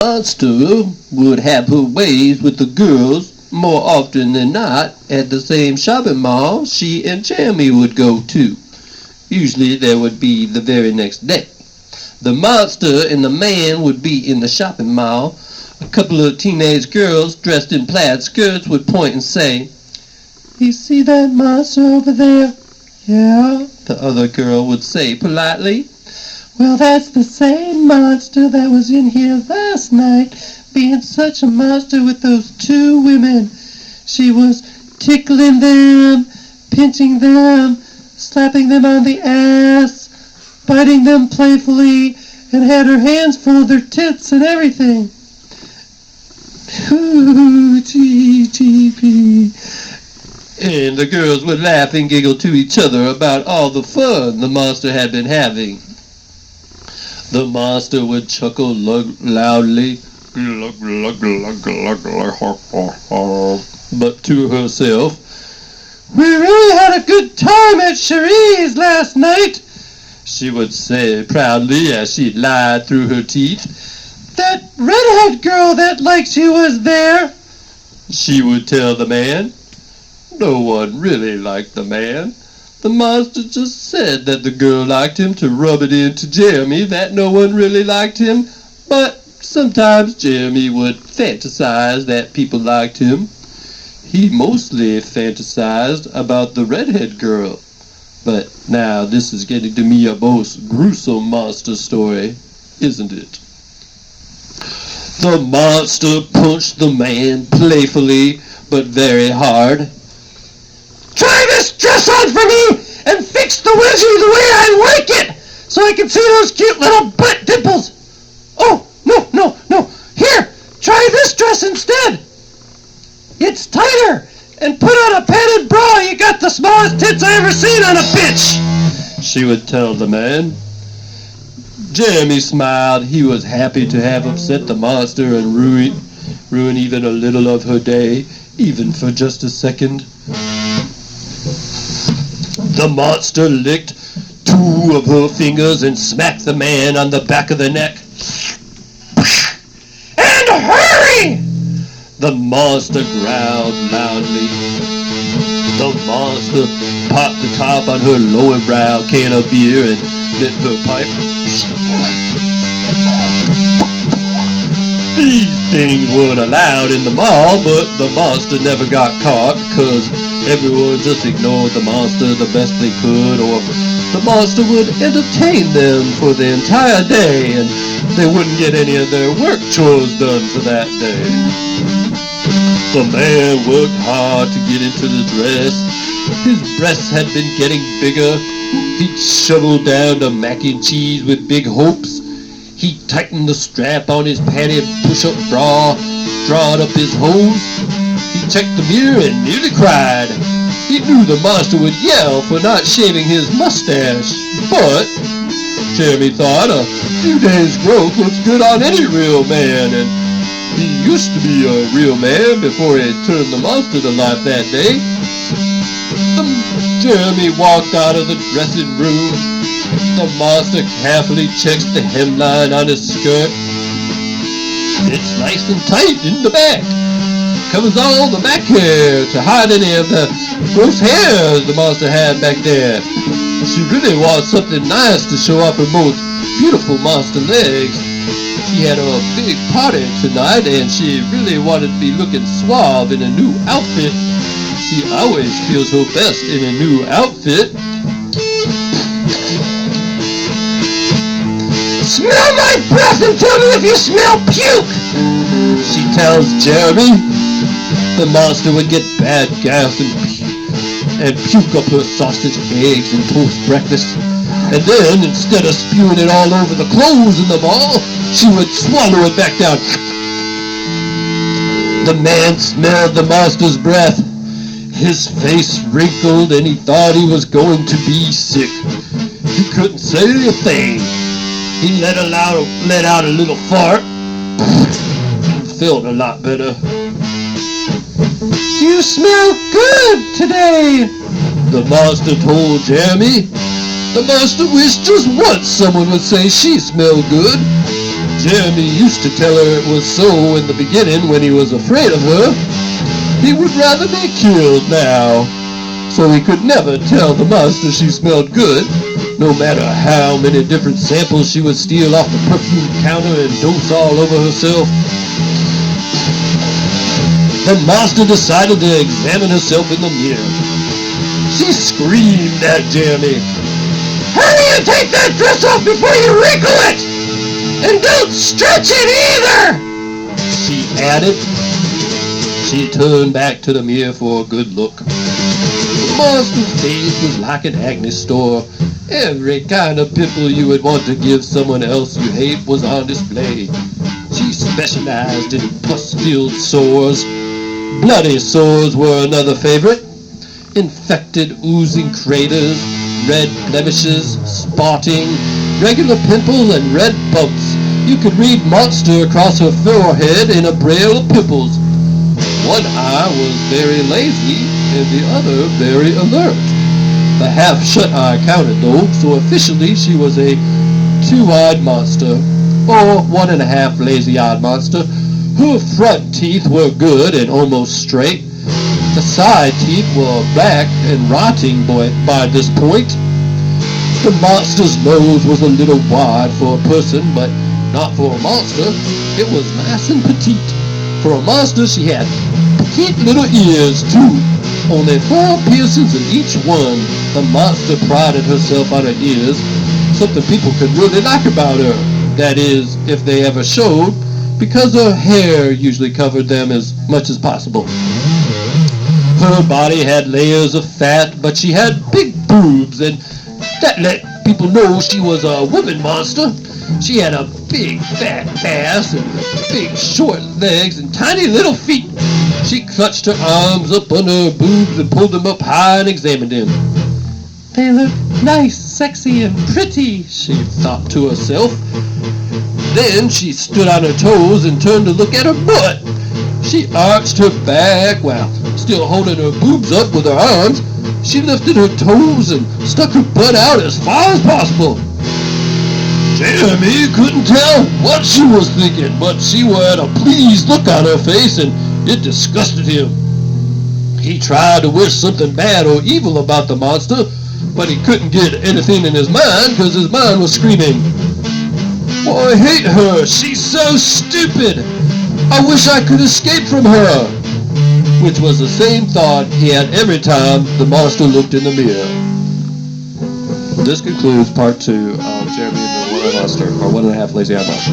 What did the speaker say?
Monster would have her ways with the girls more often than not at the same shopping mall she and Jeremy would go to. Usually that would be the very next day. The monster and the man would be in the shopping mall. A couple of teenage girls dressed in plaid skirts would point and say, "You see that monster over there?" "Yeah," the other girl would say politely. "Well, that's the same monster that was in here last night, being such a monster with those two women. She was tickling them, pinching them, slapping them on the ass, biting them playfully, and had her hands full of their tits and everything." Ooh, T-T-P. And the girls would laugh and giggle to each other about all the fun the monster had been having. The monster would chuckle loudly, but to herself, "We really had a good time at Cherie's last night," she would say proudly as she lied through her teeth. "That redhead girl that likes you was there," she would tell the man. No one really liked the man. The monster just said that the girl liked him to rub it into Jeremy that no one really liked him, but sometimes Jeremy would fantasize that people liked him. He mostly fantasized about the redhead girl. But now this is getting to be a most gruesome monster story, isn't it? The monster punched the man playfully but very hard. "Try this dress on for me and fix the wedgie the way I like it, so I can see those cute little butt dimples. Oh, no. Here, try this dress instead. It's tighter, and put on a padded bra. You got the smallest tits I ever seen on a bitch," she would tell the man. Jeremy smiled. He was happy to have upset the monster and ruin even a little of her day, even for just a second. The monster licked 2 of her fingers and smacked the man on the back of the neck. "And hurry!" the monster growled loudly. The monster popped the top on her lower brow can of beer and lit her pipe. These things weren't allowed in the mall, but the monster never got caught because everyone just ignored the monster the best they could, or the monster would entertain them for the entire day and they wouldn't get any of their work chores done for that day. The man worked hard to get into the dress. His breasts had been getting bigger. He'd shoveled down the mac and cheese with big hopes. He tightened the strap on his padded push-up bra, drawed up his hose. He checked the mirror and nearly cried. He knew the monster would yell for not shaving his mustache, but Jeremy thought a few days' growth was good on any real man, and he used to be a real man before he turned the monster to life that day. Jeremy walked out of the dressing room. The monster carefully checks the hemline on his skirt. It's nice and tight in the back. Covers all the back hair to hide any of the gross hairs the monster had back there. She really wants something nice to show off her most beautiful monster legs. She had a big party tonight and she really wanted to be looking suave in a new outfit. She always feels her best in a new outfit. Smell my breath and tell me if you smell puke, she tells Jeremy. The monster would get bad gas and puke up her sausage, eggs, and toast breakfast. And then, instead of spewing it all over the clothes in the mall, she would swallow it back down. The man smelled the monster's breath. His face wrinkled and he thought he was going to be sick. He couldn't say a thing. He let out a little fart. Felt a lot better. You smell good today, the monster told Jeremy. The monster wished just once someone would say she smelled good. Jeremy used to tell her it was so in the beginning when he was afraid of her. He would rather be killed now. So he could never tell the monster she smelled good, no matter how many different samples she would steal off the perfume counter and dose all over herself. The monster decided to examine herself in the mirror. She screamed at Jeremy. "Hurry and take that dress off before you wrinkle it! And don't stretch it either!" she added. She turned back to the mirror for a good look. The monster's face was like an acne store. Every kind of pimple you would want to give someone else you hate was on display. She specialized in pus-filled sores. Bloody sores were another favorite. Infected, oozing craters, red blemishes, spotting, regular pimples, and red bumps. You could read monster across her forehead in a braille of pimples. One eye was very lazy, and the other very alert. The half-shut eye counted, though, so officially she was a two-eyed monster, or 1.5 lazy-eyed monster. Her front teeth were good and almost straight. The side teeth were black and rotting by this point. The monster's nose was a little wide for a person, but not for a monster. It was nice and petite. For a monster, she had petite little ears, too. Only 4 piercings in each one. The monster prided herself on her ears, something people could really like about her. That is, if they ever showed, because her hair usually covered them as much as possible. Her body had layers of fat, but she had big boobs, and that let people know she was a woman monster. She had a big fat ass and big short legs and tiny little feet. She clutched her arms up under her boobs and pulled them up high and examined them. "They look nice, sexy, and pretty," she thought to herself. Then she stood on her toes and turned to look at her butt. She arched her back while still holding her boobs up with her arms. She lifted her toes and stuck her butt out as far as possible. Jeremy couldn't tell what she was thinking, but she had a pleased look on her face, and it disgusted him. He tried to wish something bad or evil about the monster, but he couldn't get anything in his mind because his mind was screaming, "Oh, I hate her. She's so stupid. I wish I could escape from her," which was the same thought he had every time the monster looked in the mirror. This concludes part 2 of Jeremy and the One-Eyed Monster, or 1.5 Lazy-Eyed Monster.